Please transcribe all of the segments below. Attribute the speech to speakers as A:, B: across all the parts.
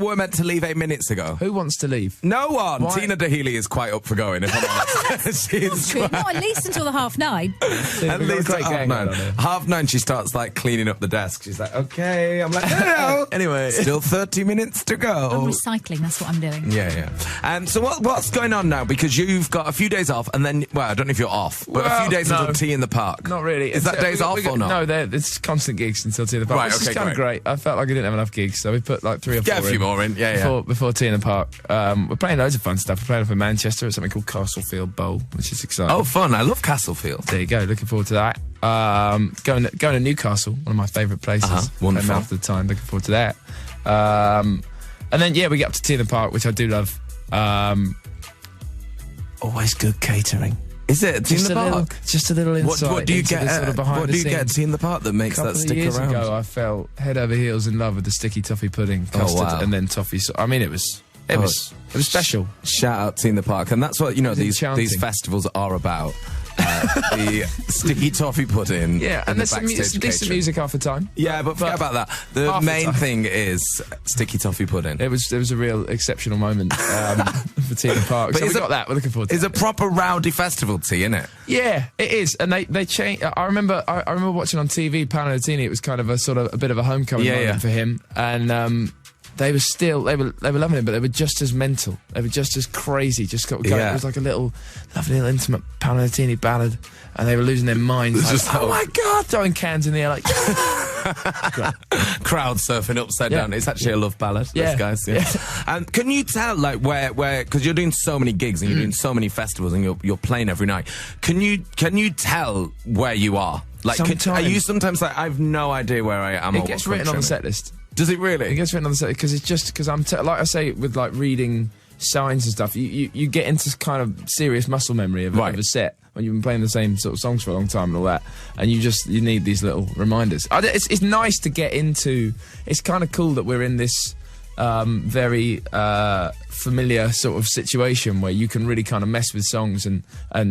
A: were meant to leave 8 minutes ago.
B: Who wants to leave?
A: No one.
B: Why?
A: Tina Dahealy is quite up for going, if I'm honest. She's
C: Not at least until the 9:30.
A: at least at 9:30. 9:30 she starts like cleaning up the desk. She's like, okay. I'm like, no.
B: Anyway.
A: Still 30 minutes to
C: I'm
A: go.
C: recycling, that's what I'm doing.
A: Yeah. So what's going on now? Because you've got a few days off, and then, well, I don't know if you're off, but a few days until Tea in the Park.
B: Not really.
A: Is that days off or not?
B: No, it's constant gigs until Tea in the Park.
A: Right,
B: Which
A: okay,
B: is kind of great. I felt like I didn't have enough gigs, so we put like 3 or 4
A: Get a few more in,
B: before Tea in the Park. We're playing loads of fun stuff. We're playing up in Manchester at something called Castlefield Bowl, which is exciting.
A: Oh, fun. I love Castlefield.
B: There you go. Looking forward to that. Going to Newcastle, one of my favourite places.
A: Wonderful.
B: After the time, looking forward to that. And then, we get up to Tea in the Park, which I do love. Always good catering.
A: Is it Tea in the Park?
B: Just a little insight.
A: What do you get?
B: Sort of behind
A: What
B: the
A: do you
B: scenes.
A: get at Tea in the Park that makes that stick
B: years
A: around?
B: ago, I fell head over heels in love with the sticky toffee pudding, custard, and then toffee. I mean, it was special.
A: Shout out Tea in the Park, and that's what these festivals are about. The sticky toffee pudding.
B: Yeah, and there's some decent music half the time.
A: Yeah, but forget about that. The main thing is sticky toffee pudding.
B: It was a real exceptional moment for Tea in the Park. But so we got that. We're looking forward to it.
A: It's a proper rowdy festival, Tea, isn't it?
B: Yeah, it is. And they changed. I remember watching on TV Paolo Nutini. It was kind of a bit of a homecoming moment for him. And they were loving it, but they were just as mental. They were just as crazy. Just got going. It was like a lovely little intimate Paolo Nutini ballad, and they were losing their minds. Like, oh my God, throwing cans in the air like
A: crowd surfing upside down. It's actually a love ballad.
B: Yeah,
A: guys. Yeah. And can you tell like where because you're doing so many gigs and you're doing so many festivals and you're playing every night? Can you tell where you are? Like, are you sometimes like I've no idea where I am?
B: It gets written on the set list.
A: Does it really?
B: It gets written on the set because it's just because like I say with like reading signs and stuff, you get into kind of serious muscle memory of a set when you've been playing the same sort of songs for a long time and all that, and you need these little reminders. It's nice to get into. It's kind of cool that we're in this very familiar sort of situation where you can really kind of mess with songs and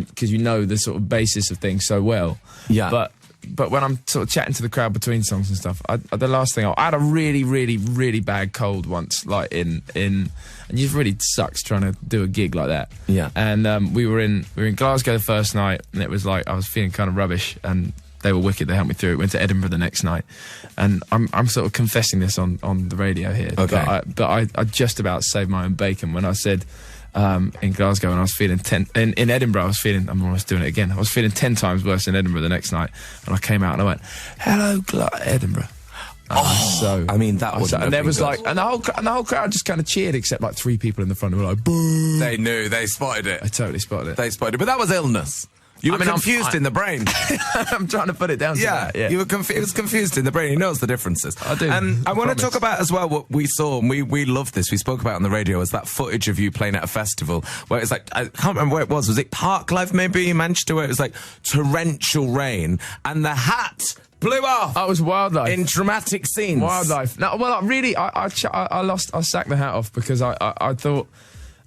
B: because you know the sort of basis of things so well. Yeah. But when I'm sort of chatting to the crowd between songs and stuff, the last thing I had a really, really, really bad cold once, like and it just really sucks trying to do a gig like that. Yeah. And we were in Glasgow the first night, and it was like I was feeling kind of rubbish, and they were wicked. They helped me through it. Went to Edinburgh the next night, and I'm sort of confessing this on the radio here.
A: Okay.
B: But I just about saved my own bacon when I said. In Glasgow, and I was feeling in Edinburgh. I was feeling. I'm almost doing it again. I was feeling 10 times worse in Edinburgh the next night, and I came out and I went, "Hello, Edinburgh."
A: So I mean that was.
B: And there was like, and the whole crowd just kind of cheered, except like 3 people in the front who were like, "Boo!"
A: They knew. They spotted it.
B: I totally spotted it.
A: They spotted it, but that was illness. You were confused in the brain.
B: I'm trying to put it down to that. Yeah.
A: You were it was confused in the brain. He knows the differences.
B: I do.
A: And I want to talk about as well what we saw, and we loved this. We spoke about it on the radio, was that footage of you playing at a festival where it's like, I can't remember where it was. Was it Parklife maybe in Manchester, where it was like torrential rain and the hat blew off.
B: Oh, it was wildlife.
A: In dramatic scenes.
B: Wildlife. No, well, I sacked the hat off because I thought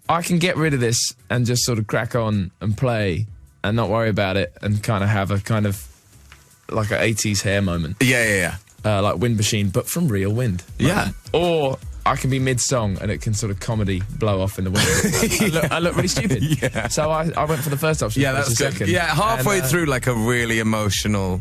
B: I can get rid of this and just sort of crack on and play and not worry about it and kind of have a kind of like an 80s hair moment.
A: Yeah.
B: Like Wind Machine, but from real wind. Right?
A: Yeah.
B: Or I can be mid-song and it can sort of comedy blow off in the wind. I look really stupid. Yeah. So I went for the first option.
A: Yeah, that's good. Second. Yeah, halfway through like a really emotional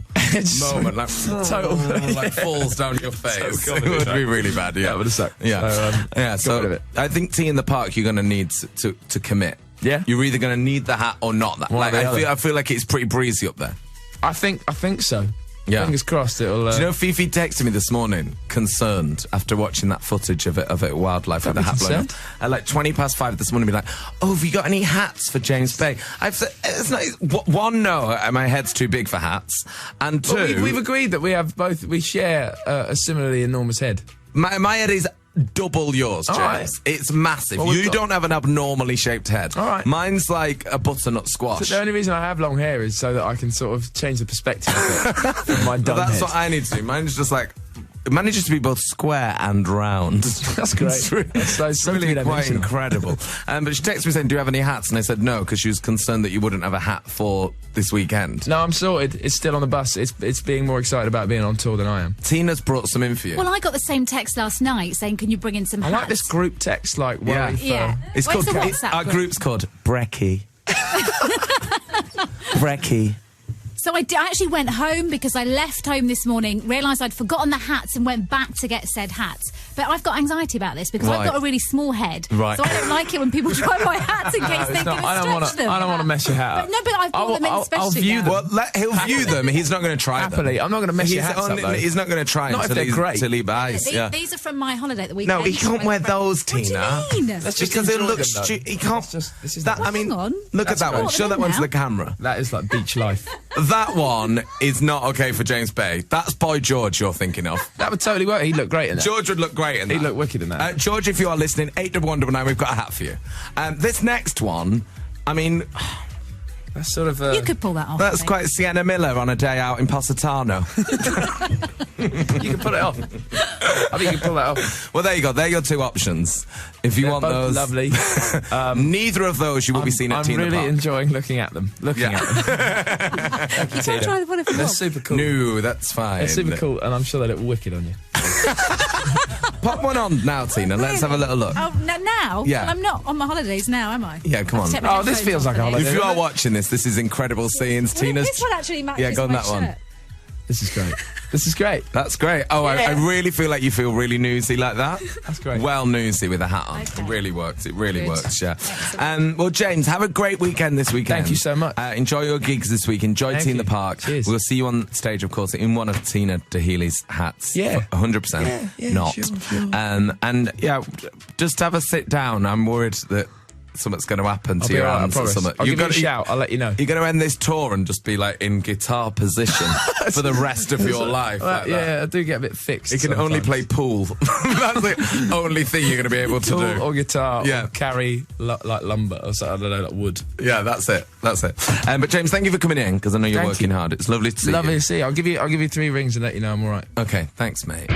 A: moment. Like,
B: total.
A: Like falls down your face.
B: So
A: it would be really bad. Yeah.
B: That would have sucked.
A: Yeah. So I think Tea in the Park you're going to need to commit. Yeah. You're either going to need the hat or not. That. Like I feel like it's pretty breezy up there.
B: I think so.
A: Yeah.
B: Fingers crossed it'll...
A: Do you know Fifi texted me this morning, concerned, after watching that footage of it Wildlife with the hat blown off. At like 5:20 this morning, be like, "Oh, have you got any hats for James Bay?" I've said, it's not, one, no, my head's too big for hats, and two...
B: Well, we've agreed that we share a similarly enormous head.
A: My head is double yours, James. Right. It's massive. Well, you don't have an abnormally shaped head. All right. Mine's like a butternut squash.
B: So the only reason I have long hair is so that I can sort of change the perspective of it from my dumb
A: That's
B: head.
A: what I need to do. Mine's just like it manages to be both square and round.
B: That's great.
A: It's really quite incredible. But she texted me saying, do you have any hats? And I said no, because she was concerned that you wouldn't have a hat for this weekend.
B: No, I'm sorted. It's still on the bus. It's being more excited about being on tour than I am.
A: Tina's brought some in for you.
C: Well, I got the same text last night saying, can you bring in some hats?
B: I like this group text, like, worry for...
C: Yeah.
A: It's
C: Where's
A: called...
C: the WhatsApp
A: our
C: group?
A: group's called Brecky. Brecky.
C: So I actually went home because I left home this morning, realised I'd forgotten the hats and went back to get said hats. But I've got anxiety about this because I've got a really small head.
A: Right.
C: So I don't like it when people try my hats in case they stretch them.
B: I don't want to mess your hat up.
C: But I've bought them in specially.
B: I'll view them.
A: Well, he'll view them. He's not going to try
B: Happily.
A: them.
B: I'm not going to mess your hats up, though.
A: He's not going to try
B: not
A: until
B: if they're great.
A: Till he buys.
C: These are from my holiday at the weekend.
A: No, he can't wear those, Tina.
C: What do you mean?
B: Let's just
A: Because it
B: enjoy
A: looks
B: them, though.
A: stupid. He can't.
B: This is
A: that. I mean,
C: hang on.
A: look at that one.
C: What,
A: Show that
C: them
A: one to
C: now?
A: the camera.
B: That is like beach life.
A: That one is not okay for James Bay. That's Boy George you're thinking of.
B: That would totally work. He'd look great in that.
A: George would look great in that.
B: He'd look wicked in that.
A: George, if you are listening, 81199, we've got a hat for you. This next one, I mean,
B: That's sort of...
C: You could pull that off.
A: that's
C: I think.
A: quite Sienna Miller on a day out in Positano.
B: You can pull it off. I think you can pull that off.
A: Well, there you go. They're your two options. If you want
B: Both
A: those.
B: lovely.
A: Neither of those you will be seen at
B: I'm
A: Tina
B: really
A: Park.
B: enjoying looking at them.
C: You can try the one if you
B: They're
C: want.
B: super cool.
A: No, that's fine.
B: They're super cool, and I'm sure they look wicked on you.
A: Pop one on now, Tina. Let's have a little look.
C: Oh, now?
A: Yeah.
C: Well, I'm not on my holidays now, am I?
A: Yeah, come
C: I have to
A: on.
C: take my
B: Oh, this
C: headphones
B: feels
C: off
B: like a
C: for
B: holiday.
C: this.
A: If you are watching this is incredible scenes.
C: Well,
A: Tina's...
C: this one actually matches
A: Yeah, go on
C: my
A: that one.
C: shirt.
B: This is great. This is great.
A: That's great. Oh, I really feel like you feel really newsy like that.
B: That's great.
A: Well newsy with a hat on.
C: Okay.
A: It really works. It really
C: Good.
A: works, yeah.
C: Excellent.
A: Well, James, have a great weekend this weekend.
B: Thank you so much.
A: Enjoy your gigs this week. Enjoy
B: Thank
A: Tina
B: you.
A: Park.
B: Cheers.
A: We'll see you on stage, of course, in one of Tina DeHealy's hats.
B: Yeah.
A: 100%.
B: Yeah,
A: not.
B: sure.
A: And, yeah, just have a sit down. I'm worried that something's going to happen to your
B: I
A: hands or
B: promise.
A: something.
B: I'll
A: You've
B: give you a
A: got-
B: shout. I'll let you know.
A: You're going to end this tour and just be like in guitar position for the rest of your life. Like that.
B: Yeah, I do get a bit fixed.
A: You can only
B: sometimes.
A: play pool. That's the only thing you're going to be able to
B: Tool
A: do.
B: or guitar,
A: Yeah.
B: or carry like lumber or something, I don't know, like wood.
A: Yeah, that's it. That's it. But James, thank you for coming in because I know you're
B: Thank
A: working
B: you.
A: hard. It's lovely to see
B: Lovely
A: you.
B: to see you. I'll give you 3 rings and let you know I'm all right.
A: Okay, thanks, mate.